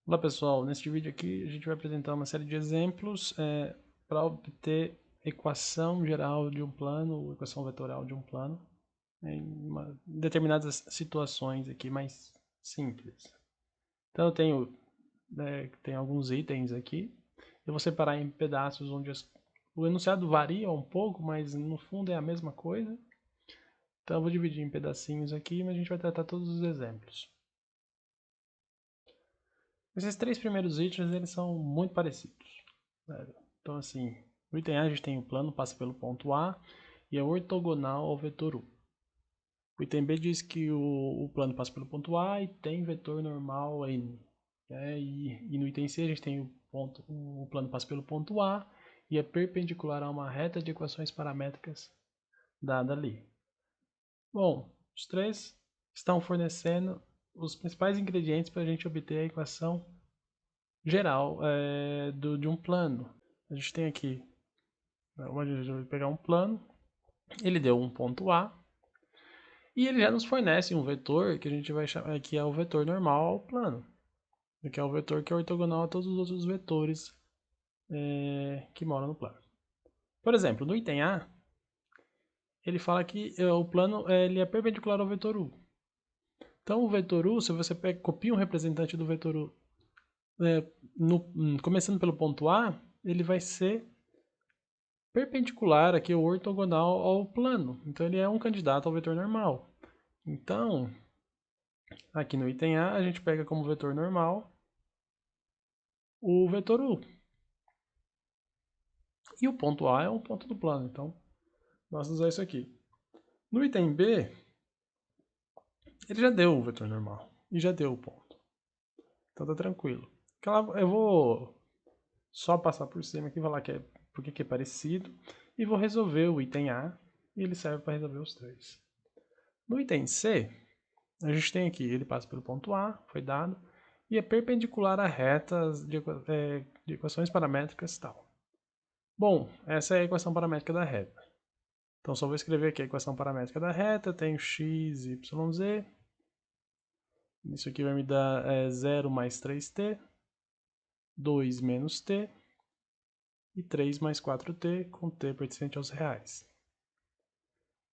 Olá pessoal, neste vídeo aqui a gente vai apresentar uma série de exemplos para obter equação geral de um plano, ou equação vetorial de um plano, em determinadas situações aqui mais simples. Então eu tenho alguns itens aqui, eu vou separar em pedaços onde o enunciado varia um pouco, mas no fundo é a mesma coisa. Então eu vou dividir em pedacinhos aqui, mas a gente vai tratar todos os exemplos. Esses três primeiros itens, eles são muito parecidos. Então, assim, no item A a gente tem o plano, passa pelo ponto A e é ortogonal ao vetor U. O item B diz que o plano passa pelo ponto A e tem vetor normal N. E no item C a gente tem o plano passa pelo ponto A e é perpendicular a uma reta de equações paramétricas dada ali. Bom, os três estão fornecendo os principais ingredientes para a gente obter a equação geral de um plano. A gente tem aqui, a gente vai pegar um plano, ele deu um ponto A, e ele já nos fornece um vetor que a gente vai chamar que é o vetor normal ao plano, que é o vetor que é ortogonal a todos os outros vetores que moram no plano. Por exemplo, no item A, ele fala que o plano ele é perpendicular ao vetor U. Então, o vetor U, se você copia um representante do vetor U começando pelo ponto A, ele vai ser perpendicular aqui, o ortogonal ao plano. Então, ele é um candidato ao vetor normal. Então, aqui no item A, a gente pega como vetor normal o vetor U. E o ponto A é um ponto do plano, então basta usar isso aqui. No item B, ele já deu o vetor normal e já deu o ponto. Então tá tranquilo. Eu vou só passar por cima aqui e falar porque é parecido. E vou resolver o item A e ele serve para resolver os três. No item C, a gente tem aqui, ele passa pelo ponto A, foi dado, e é perpendicular a retas de equações paramétricas e tal. Bom, essa é a equação paramétrica da reta. Então só vou escrever aqui a equação paramétrica da reta, tenho x, y, z. Isso aqui vai me dar 0 mais 3t, 2 menos t, e 3 mais 4t, com t pertencente aos reais.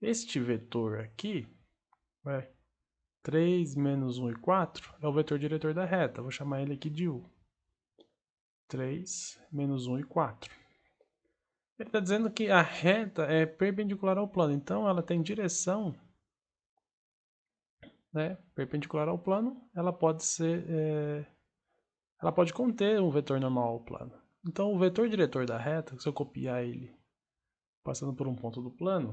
Este vetor aqui, 3 menos 1 e 4, é o vetor diretor da reta. Vou chamar ele aqui de U. 3 menos 1 e 4. Ele está dizendo que a reta é perpendicular ao plano, então ela tem direção, perpendicular ao plano, ela pode conter um vetor normal ao plano. Então o vetor diretor da reta, se eu copiar ele passando por um ponto do plano,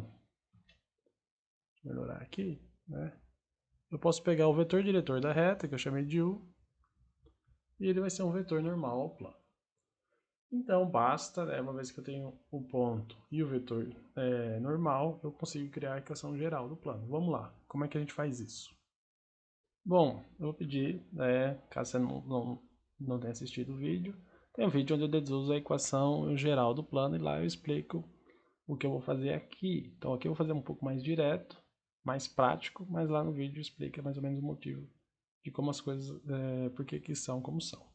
vou melhorar aqui, eu posso pegar o vetor diretor da reta, que eu chamei de U, e ele vai ser um vetor normal ao plano. Então basta, uma vez que eu tenho o ponto e o vetor normal, eu consigo criar a equação geral do plano. Vamos lá, como é que a gente faz isso? Bom, eu vou pedir, caso você não tenha assistido o vídeo, tem um vídeo onde eu deduzo a equação geral do plano e lá eu explico o que eu vou fazer aqui. Então aqui eu vou fazer um pouco mais direto, mais prático, mas lá no vídeo explica mais ou menos o motivo de como as coisas, por que são como são.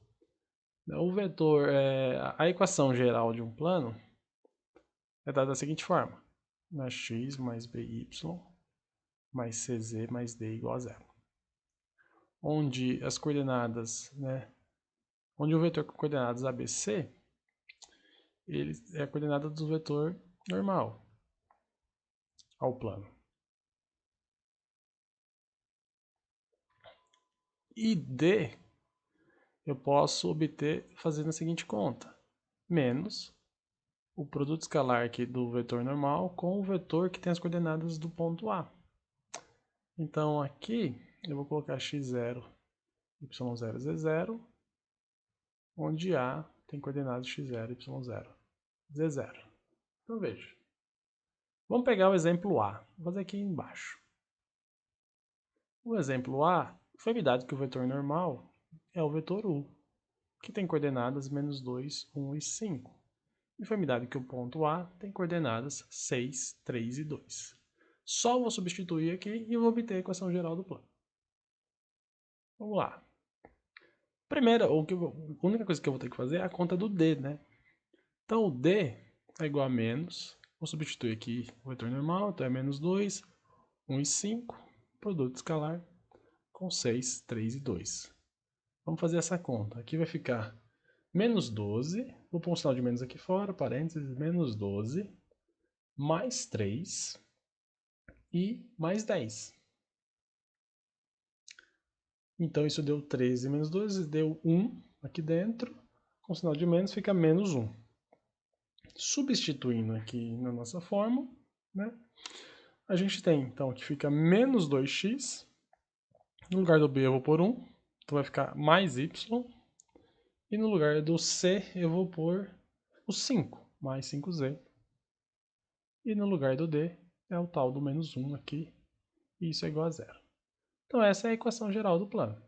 O vetor, a equação geral de um plano é dada da seguinte forma: x mais by mais cz mais d igual a zero. Onde as coordenadas, onde o vetor com coordenadas ABC, ele é a coordenada do vetor normal ao plano. E D eu posso obter fazendo a seguinte conta: menos o produto escalar aqui do vetor normal com o vetor que tem as coordenadas do ponto A. Então aqui eu vou colocar x0, y0, z0, onde A tem coordenadas x0, y0, z0. Então veja. Vamos pegar o exemplo A. Vou fazer aqui embaixo. O exemplo A foi me dado que o vetor normal é o vetor U, que tem coordenadas menos 2, 1 e 5. E foi me dado que o ponto A tem coordenadas 6, 3 e 2. Só vou substituir aqui e vou obter a equação geral do plano. Vamos lá. Primeiro, a única coisa que eu vou ter que fazer é a conta do D, né? Então, o D é igual a menos, vou substituir aqui o vetor normal, então é menos 2, 1 e 5, produto escalar com 6, 3 e 2. Vamos fazer essa conta. Aqui vai ficar menos 12, vou pôr um sinal de menos aqui fora, parênteses, menos 12, mais 3 e mais 10. Então isso deu 13 menos 12, deu 1 aqui dentro, com sinal de menos fica menos 1. Substituindo aqui na nossa fórmula, né, a gente tem, então, aqui fica menos 2x, no lugar do b eu vou pôr 1, então vai ficar mais y, e no lugar do c eu vou pôr o 5, mais 5z, e no lugar do d é o tal do menos 1 aqui, e isso é igual a zero. Então essa é a equação geral do plano.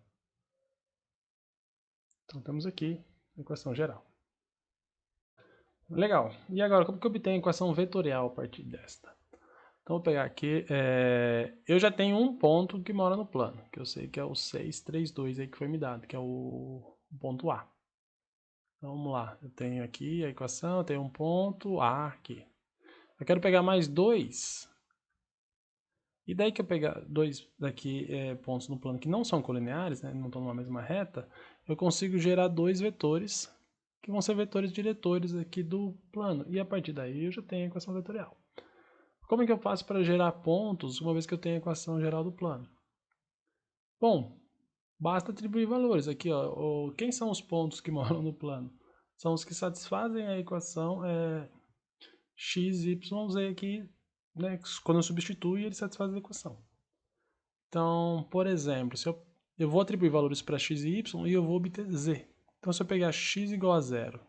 Então temos aqui a equação geral. Legal. E agora, como que eu obtenho a equação vetorial a partir desta? Então vou pegar aqui, eu já tenho um ponto que mora no plano, que eu sei que é o 6, 3, 2 aí que foi me dado, que é o ponto A. Então vamos lá, eu tenho aqui a equação, eu tenho um ponto A aqui. Eu quero pegar mais dois. E daí que eu pegar dois daqui pontos no plano que não são colineares, né, não estão numa mesma reta, eu consigo gerar dois vetores, que vão ser vetores diretores aqui do plano. E a partir daí eu já tenho a equação vetorial. Como é que eu faço para gerar pontos, uma vez que eu tenho a equação geral do plano? Bom, basta atribuir valores. Aqui, ó, quem são os pontos que moram no plano? São os que satisfazem a equação x, y, z aqui, né? Quando eu substituo, ele satisfaz a equação. Então, por exemplo, se eu vou atribuir valores para x e y e eu vou obter z. Então, se eu pegar x igual a 0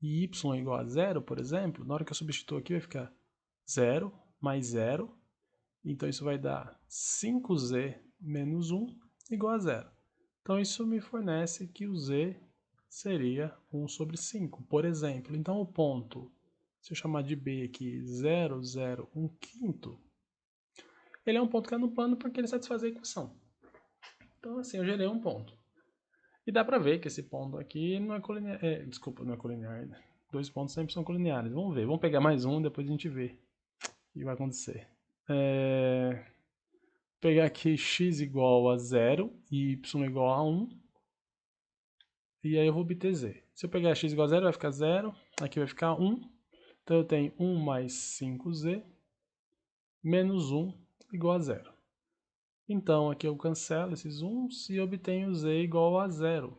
e y igual a 0, por exemplo, na hora que eu substituo aqui vai ficar 0 mais 0. Então, isso vai dar 5z menos 1 igual a 0. Então, isso me fornece que o z seria 1 sobre 5, por exemplo. Então, o ponto, se eu chamar de B aqui, 0, 0, 1 quinto, ele é um ponto que é no plano porque ele satisfaz a equação. Então, assim, eu gerei um ponto. E dá pra ver que esse ponto aqui não é colinear. Desculpa, não é colinear. Dois pontos sempre são colineares. Vamos ver. Vamos pegar mais um, depois a gente vê o que vai acontecer. Pegar aqui x igual a 0 e y igual a 1. E aí eu vou obter z. Se eu pegar x igual a 0, vai ficar 0. Aqui vai ficar 1. Então eu tenho 1 mais 5z menos 1 igual a 0. Então aqui eu cancelo esses 1's e obtenho z igual a 0.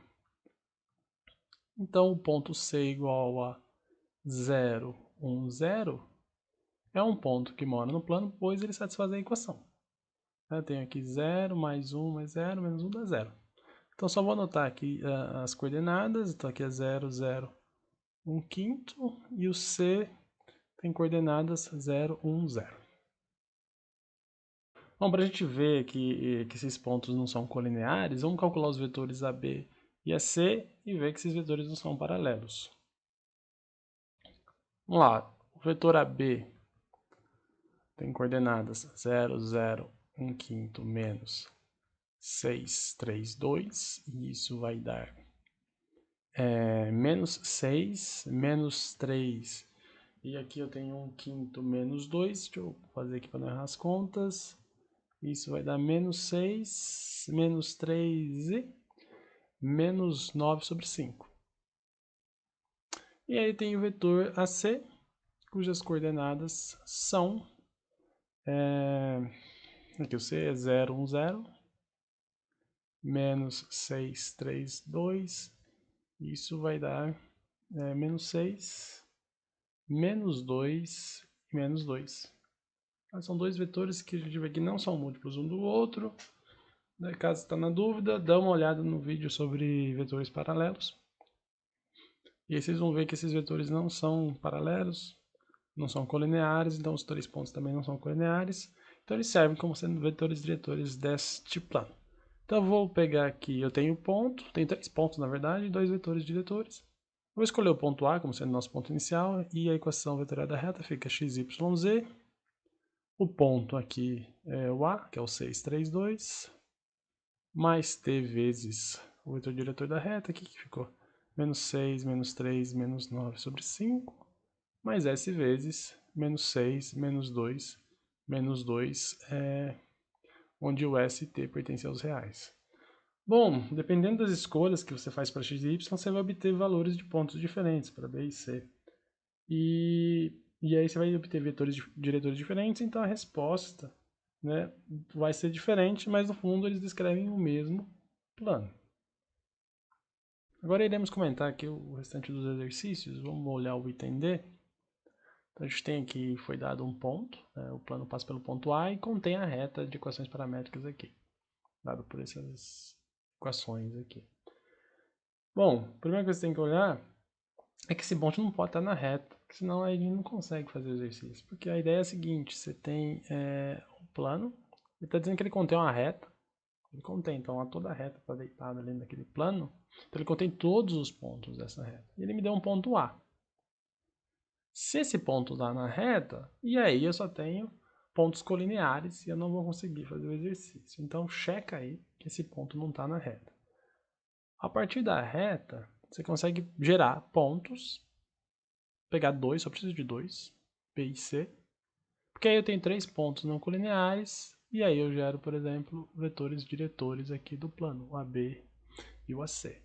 Então o ponto C igual a 0, 1, 0 é um ponto que mora no plano, pois ele satisfaz a equação. Eu tenho aqui 0 mais 1 mais 0 menos 1 dá 0. Então só vou anotar aqui as coordenadas. Então aqui é 0, 0, 1 quinto. E o C tem coordenadas 0, 1, 0. Bom, para a gente ver que esses pontos não são colineares, vamos calcular os vetores AB e AC e ver que esses vetores não são paralelos. Vamos lá, o vetor AB tem coordenadas 0, 0, 1 quinto menos 6, 3, 2. E isso vai dar menos 6, menos 3. E aqui eu tenho 1 quinto menos 2. Deixa eu fazer aqui para não errar as contas. Isso vai dar menos 6, menos 3 e menos 9 sobre 5. E aí tem o vetor AC, cujas coordenadas são... aqui o C é 0, 1, 0. Menos 6, 3, 2. Isso vai dar menos 6, menos 2 e menos 2. São dois vetores que a gente vê que não são múltiplos um do outro. Caso está na dúvida, dá uma olhada no vídeo sobre vetores paralelos. E aí vocês vão ver que esses vetores não são paralelos, não são colineares, então os três pontos também não são colineares. Então eles servem como sendo vetores diretores deste plano. Então eu vou pegar aqui, eu tenho ponto, tenho três pontos na verdade, e dois vetores diretores. Vou escolher o ponto A como sendo nosso ponto inicial e a equação vetorial da reta fica x, y, z. O ponto aqui é o A, que é o 6, 3, 2, mais t vezes o vetor diretor da reta, aqui que ficou menos 6, menos 3, menos 9 sobre 5, mais S vezes menos 6, menos 2, menos 2, onde o S e T pertencem aos reais. Bom, dependendo das escolhas que você faz para x e y, você vai obter valores de pontos diferentes para B e C. E aí você vai obter vetores diretores diferentes, então a resposta, né, vai ser diferente, mas no fundo eles descrevem o mesmo plano. Agora iremos comentar aqui o restante dos exercícios. Vamos olhar o item D. Então a gente tem aqui, foi dado um ponto, né, o plano passa pelo ponto A e contém a reta de equações paramétricas aqui, dado por essas equações aqui. Bom, a primeira coisa que você tem que olhar é que esse ponto não pode estar na reta, porque senão a gente não consegue fazer o exercício. Porque a ideia é a seguinte, você tem o plano, ele está dizendo que ele contém uma reta, ele contém, então toda a reta está deitada ali naquele plano, então ele contém todos os pontos dessa reta. E ele me deu um ponto A. Se esse ponto está na reta, e aí eu só tenho pontos colineares e eu não vou conseguir fazer o exercício. Então checa aí que esse ponto não está na reta. A partir da reta, você consegue gerar pontos, pegar dois, só preciso de dois, B e C, porque aí eu tenho 3 pontos não colineares, e aí eu gero, por exemplo, vetores diretores aqui do plano, o AB e o AC.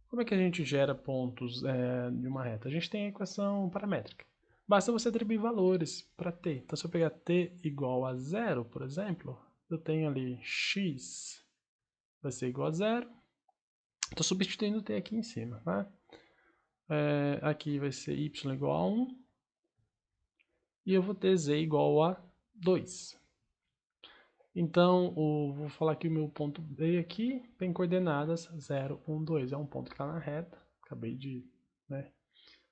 Como é que a gente gera pontos de uma reta? A gente tem a equação paramétrica. Basta você atribuir valores para t. Então, se eu pegar t igual a 0, por exemplo, eu tenho ali x vai ser igual a 0. Estou substituindo o t aqui em cima. Tá? Aqui vai ser y igual a 1. E eu vou ter z igual a 2. Então, vou falar que o meu ponto B aqui tem coordenadas 0, 1, 2. É um ponto que está na reta. Acabei de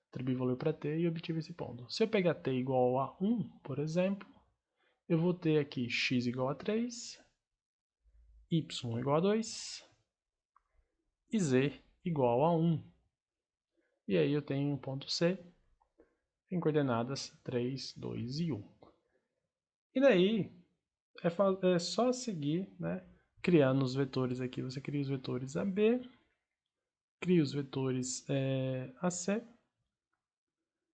atribuir valor para t e obtive esse ponto. Se eu pegar t igual a 1, por exemplo, eu vou ter aqui x igual a 3, y igual a 2 e z igual a 1. E aí eu tenho um ponto C em coordenadas 3, 2 e 1. E daí é só seguir, criando os vetores aqui. Você cria os vetores AB, cria os vetores AC.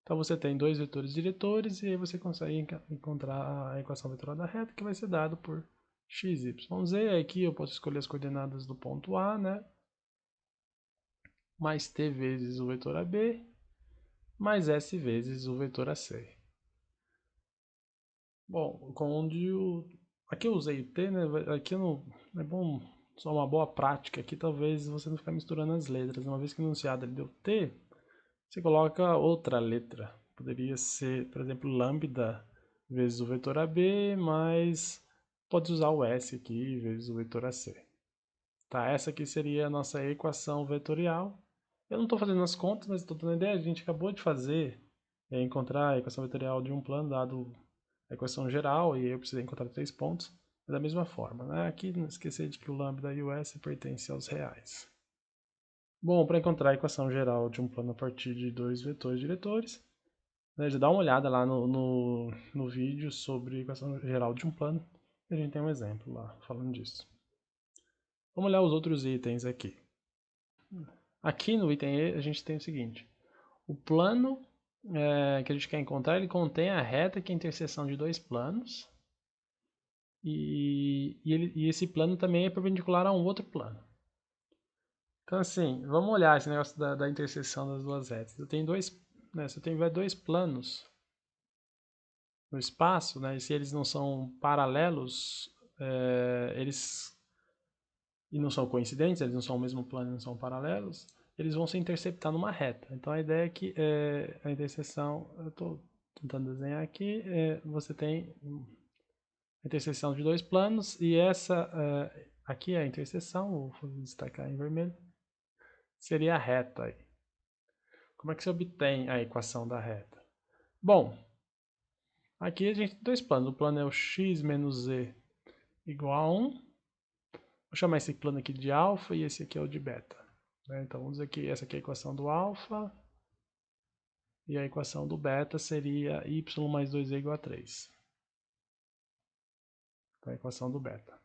Então você tem dois vetores diretores e aí você consegue encontrar a equação vetorial da reta, que vai ser dado por x, y, z. Aqui eu posso escolher as coordenadas do ponto A, mais t vezes o vetor AB, mais s vezes o vetor AC. Bom, aqui eu usei o t, aqui não é bom, só uma boa prática aqui, talvez você não ficar misturando as letras. Uma vez que o enunciado ele deu t, você coloca outra letra. Poderia ser, por exemplo, lambda vezes o vetor AB, mas pode usar o S aqui vezes o vetor AC. Tá, essa aqui seria a nossa equação vetorial. Eu não estou fazendo as contas, mas estou dando ideia. A gente acabou de fazer, encontrar a equação vetorial de um plano dado a equação geral, e eu precisei encontrar 3 pontos. Da mesma forma, aqui não esquecer de que o lambda e o S pertencem aos reais. Bom, para encontrar a equação geral de um plano a partir de dois vetores diretores, já dá uma olhada lá no vídeo sobre a equação geral de um plano, e a gente tem um exemplo lá falando disso. Vamos olhar os outros itens aqui. Aqui no item E a gente tem o seguinte, o plano que a gente quer encontrar, ele contém a reta que é a interseção de dois planos, e esse plano também é perpendicular a um outro plano. Então, assim, vamos olhar esse negócio da interseção das duas retas. Eu tenho se eu tiver dois planos no espaço, e se eles não são paralelos, e não são coincidentes, eles não são o mesmo plano e não são paralelos, eles vão se interceptar numa reta. Então, a ideia é que a interseção, eu estou tentando desenhar aqui, você tem a interseção de dois planos, e essa aqui é a interseção, vou destacar em vermelho, seria a reta aí. Como é que se obtém a equação da reta? Bom, aqui a gente tem dois planos. O plano é o x menos z igual a 1. Vou chamar esse plano aqui de alfa e esse aqui é o de beta. Então vamos dizer que essa aqui é a equação do alfa. E a equação do beta seria y mais 2z igual a 3. Então a equação do beta.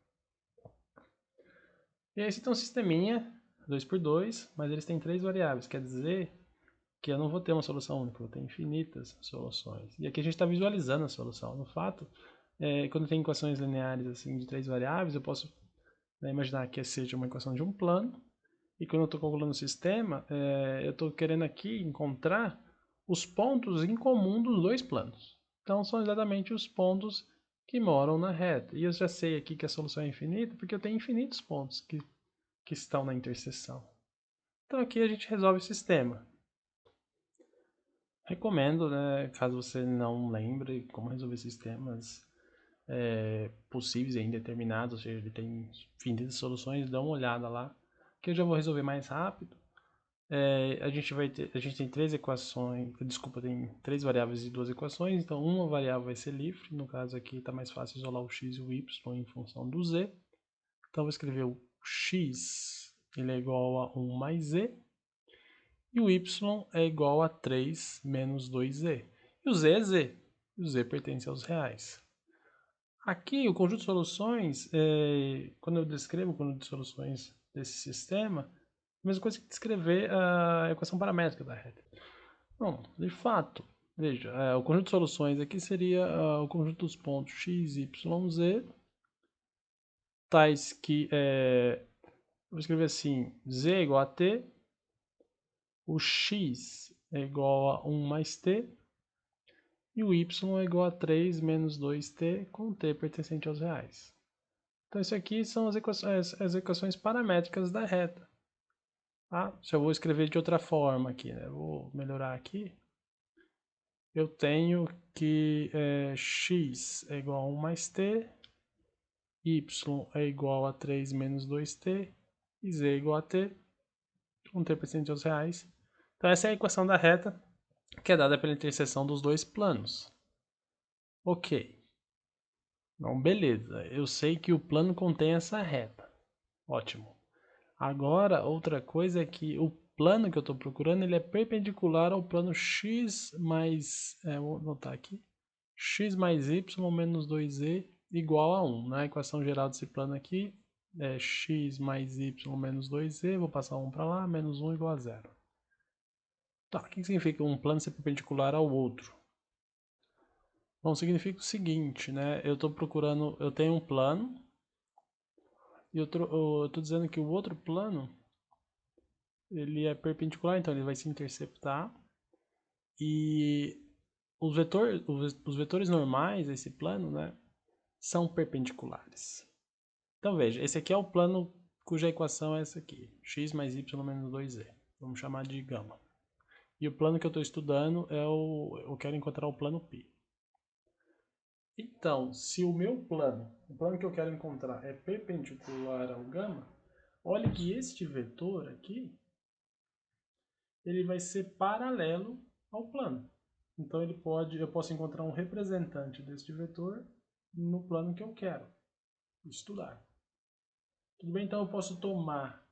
E aí você tem um sisteminha 2 por 2, mas eles têm 3 variáveis, quer dizer que eu não vou ter uma solução única, eu vou ter infinitas soluções. E aqui a gente está visualizando a solução. No fato, quando tem equações lineares assim de 3 variáveis, eu posso imaginar que seja uma equação de um plano, e quando eu estou calculando o sistema, eu estou querendo aqui encontrar os pontos em comum dos dois planos. Então são exatamente os pontos que moram na reta. E eu já sei aqui que a solução é infinita, porque eu tenho infinitos pontos que estão na interseção. Então aqui a gente resolve o sistema. Recomendo, né, caso você não lembre como resolver sistemas possíveis e indeterminados, ou seja, ele tem infinitas soluções, dá uma olhada lá, que eu já vou resolver mais rápido. A gente tem três equações, desculpa, tem 3 variáveis e 2 equações, então uma variável vai ser livre, no caso aqui está mais fácil isolar o x e o y em função do z. Então vou escrever o x, ele é igual a 1 mais z, e o y é igual a 3 menos 2z. E o z é z, e o z pertence aos reais. Aqui, o conjunto de soluções, quando eu descrevo o conjunto de soluções desse sistema, a mesma coisa que descrever a equação paramétrica da reta. Bom, de fato, veja, o conjunto de soluções aqui seria o conjunto dos pontos x, y, z, tais que, vou escrever assim, z é igual a t, o x é igual a 1 mais t, e o y é igual a 3 menos 2t, com t pertencente aos reais. Então, isso aqui são as equações paramétricas da reta. Tá? Se eu vou escrever de outra forma aqui, né? Vou melhorar aqui. Eu tenho que x é igual a 1 mais t, y é igual a 3 menos 2t, e z é igual a t, com t percente aos reais. Então, essa é a equação da reta, que é dada pela interseção dos dois planos. Ok. Então, beleza. Eu sei que o plano contém essa reta. Ótimo. Agora, outra coisa é que o plano que eu estou procurando, ele é perpendicular ao plano x mais, vou anotar aqui, x mais y menos 2z igual a 1. Na equação geral desse plano aqui, é x mais y menos 2z, vou passar 1 para lá, menos 1 igual a 0. Tá, o que significa um plano ser perpendicular ao outro? Bom, significa o seguinte, né? Eu estou procurando, eu tenho um plano, e eu estou dizendo que o outro plano ele é perpendicular, então ele vai se interceptar. E os vetores normais desse plano, né, são perpendiculares. Então veja, esse aqui é o plano cuja equação é essa aqui, x mais y menos 2z. Vamos chamar de gama. E o plano que eu estou estudando eu quero encontrar o plano π. Então, se o meu plano, o plano que eu quero encontrar é perpendicular ao gama, olha que este vetor aqui, ele vai ser paralelo ao plano. Então eu posso encontrar um representante deste vetor no plano que eu quero estudar. Tudo bem? Então eu posso tomar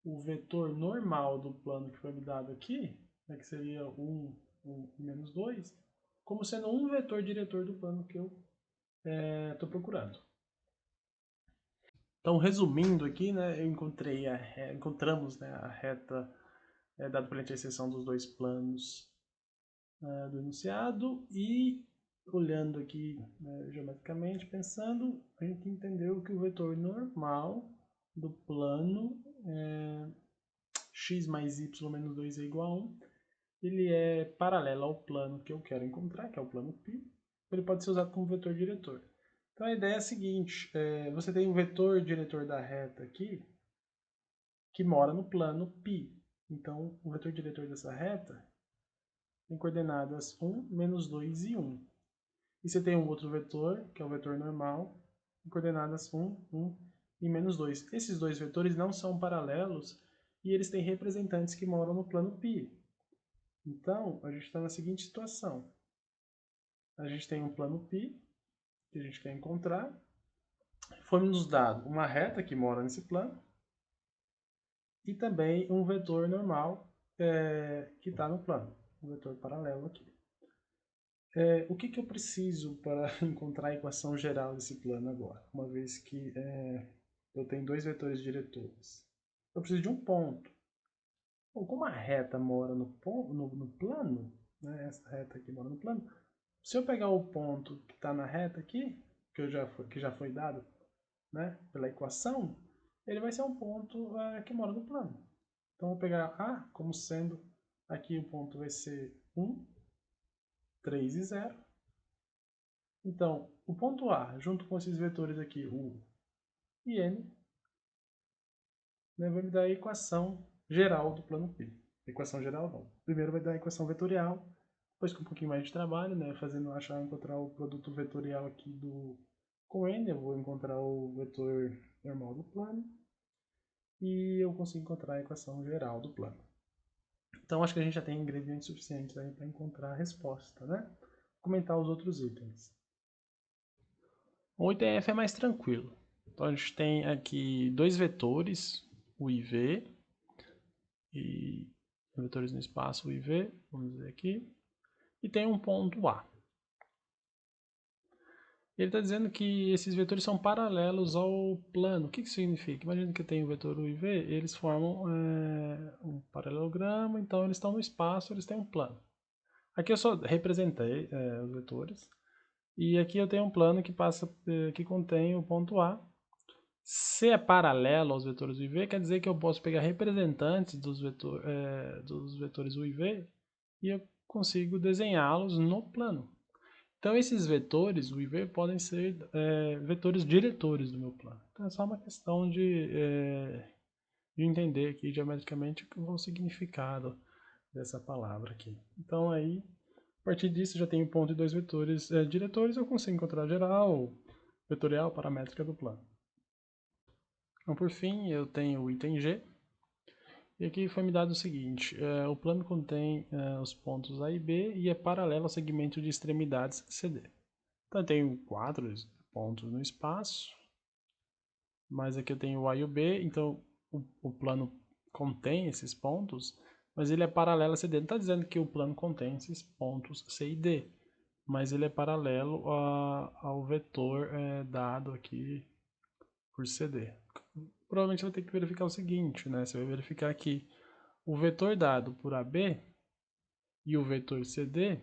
o vetor normal do plano que foi me dado aqui, né, que seria 1, 1 e menos 2, como sendo um vetor diretor do plano que eu estou procurando. Então, resumindo aqui, né, encontramos, né, a reta dada pela interseção dos dois planos do enunciado, e olhando aqui, né, geometricamente, pensando, a gente entendeu que o vetor normal do plano x mais y menos 2 é igual a 1, ele é paralelo ao plano que eu quero encontrar, que é o plano π, ele pode ser usado como vetor diretor. Então a ideia é a seguinte, você tem um vetor diretor da reta aqui, que mora no plano π. Então o vetor diretor dessa reta tem coordenadas 1, menos 2 e 1. E você tem um outro vetor, que é o vetor normal, com coordenadas 1, 1 e menos 2. Esses dois vetores não são paralelos e eles têm representantes que moram no plano π. Então, a gente está na seguinte situação. A gente tem um plano π, que a gente quer encontrar. Foi nos dado uma reta que mora nesse plano e também um vetor normal que está no plano, um vetor paralelo aqui. O que eu preciso para encontrar a equação geral desse plano agora, uma vez que eu tenho dois vetores diretores? eu preciso de um ponto. Bom, como a reta mora no plano, né, essa reta aqui mora no plano, se eu pegar o ponto que está na reta aqui, que já foi dado, né, pela equação, ele vai ser um ponto que mora no plano. Então, eu vou pegar A como sendo, aqui o ponto vai ser 1, 3 e 0. Então, o ponto A, junto com esses vetores aqui, U e N, né, vai me dar a equação geral do plano P. Equação geral não. Primeiro vai dar a equação vetorial, depois com um pouquinho mais de trabalho, né, encontrar o produto vetorial aqui com N, eu vou encontrar o vetor normal do plano, e eu consigo encontrar a equação geral do plano. Então, acho que a gente já tem ingredientes suficientes aí para encontrar a resposta, né? Vou comentar os outros itens. O item F é mais tranquilo. Então, a gente tem aqui dois vetores, o e v, e vetores no espaço o e v, vamos dizer aqui, e tem um ponto A. Ele está dizendo que esses vetores são paralelos ao plano. O que isso significa? Imagina que eu tenho o vetor U e V, eles formam um paralelogramo, então eles estão no espaço, eles têm um plano. Aqui eu só representei os vetores, e aqui eu tenho um plano que contém o ponto A. Se é paralelo aos vetores U e V, quer dizer que eu posso pegar representantes dos vetores U e V e eu consigo desenhá-los no plano. Então, esses vetores, o IV, podem ser vetores diretores do meu plano. Então, é só uma questão de entender aqui geometricamente o significado dessa palavra aqui. Então, aí, a partir disso, já tenho ponto e dois vetores diretores, eu consigo encontrar a geral, vetorial, paramétrica do plano. Então, por fim, eu tenho o item G. E aqui foi me dado o seguinte, o plano contém os pontos A e B e é paralelo ao segmento de extremidades CD. Então eu tenho 4 pontos no espaço, mas aqui eu tenho o A e o B, então o plano contém esses pontos, mas ele é paralelo a CD. Não está dizendo que o plano contém esses pontos C e D, mas ele é paralelo ao vetor dado aqui por CD. Provavelmente vai ter que verificar o seguinte, né? Você vai verificar que o vetor dado por AB e o vetor CD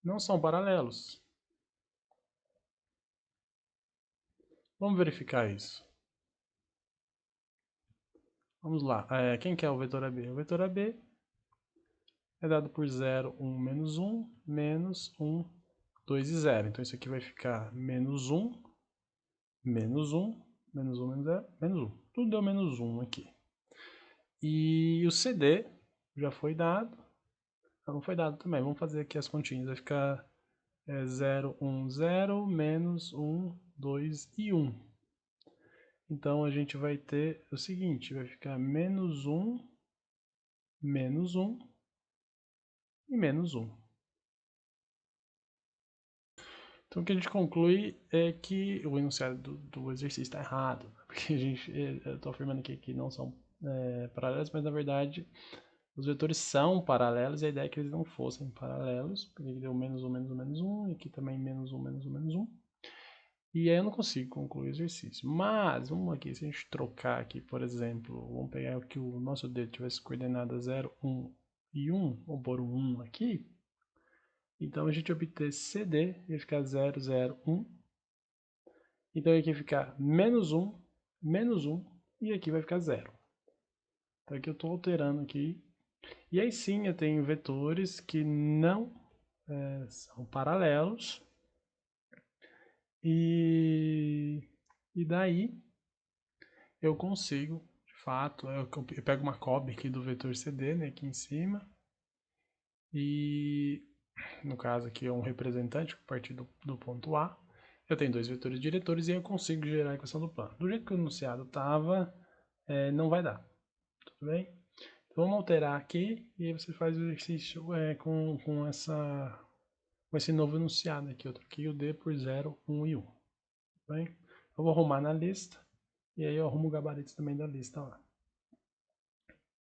não são paralelos. Vamos verificar isso. Vamos lá. Quem que é o vetor AB? O vetor AB é dado por 0, 1, menos 1, menos 1, 2 e 0. Então isso aqui vai ficar menos 1, menos 1, menos 1, menos 0, menos 1. Tudo deu menos 1 aqui. E o CD já foi dado. Não foi dado também. Vamos fazer aqui as continhas. Vai ficar 0, 1, 0, menos 1, 2 e 1. Então a gente vai ter o seguinte, vai ficar menos 1 e menos 1. Então o que a gente conclui é que o enunciado do exercício está errado, porque eu estou afirmando aqui que não são paralelos, mas na verdade os vetores são paralelos e a ideia é que eles não fossem paralelos, porque aqui deu menos 1, menos 1, menos 1, e aqui também menos 1, menos 1, menos 1. E aí eu não consigo concluir o exercício. Mas, vamos aqui, se a gente trocar aqui, por exemplo, vamos pegar que o nosso dedo tivesse coordenadas 0, 1 e 1, vamos pôr um 1 aqui. Então a gente obter CD, ia ficar 0, 0, 1. Então aqui vai ficar menos 1, e aqui vai ficar 0. Então aqui eu estou alterando aqui. E aí sim eu tenho vetores que não são paralelos. E daí eu consigo, de fato, eu pego uma cópia aqui do vetor CD, né, aqui em cima, e no caso aqui é um representante a partir do ponto A, eu tenho dois vetores diretores e eu consigo gerar a equação do plano. Do jeito que o enunciado estava, não vai dar, tudo bem? Então vamos alterar aqui e aí você faz o exercício com esse novo enunciado aqui, eu troquei o D por 0, 1 e 1, tudo bem? Eu vou arrumar na lista. E aí eu arrumo o gabarito também da lista lá.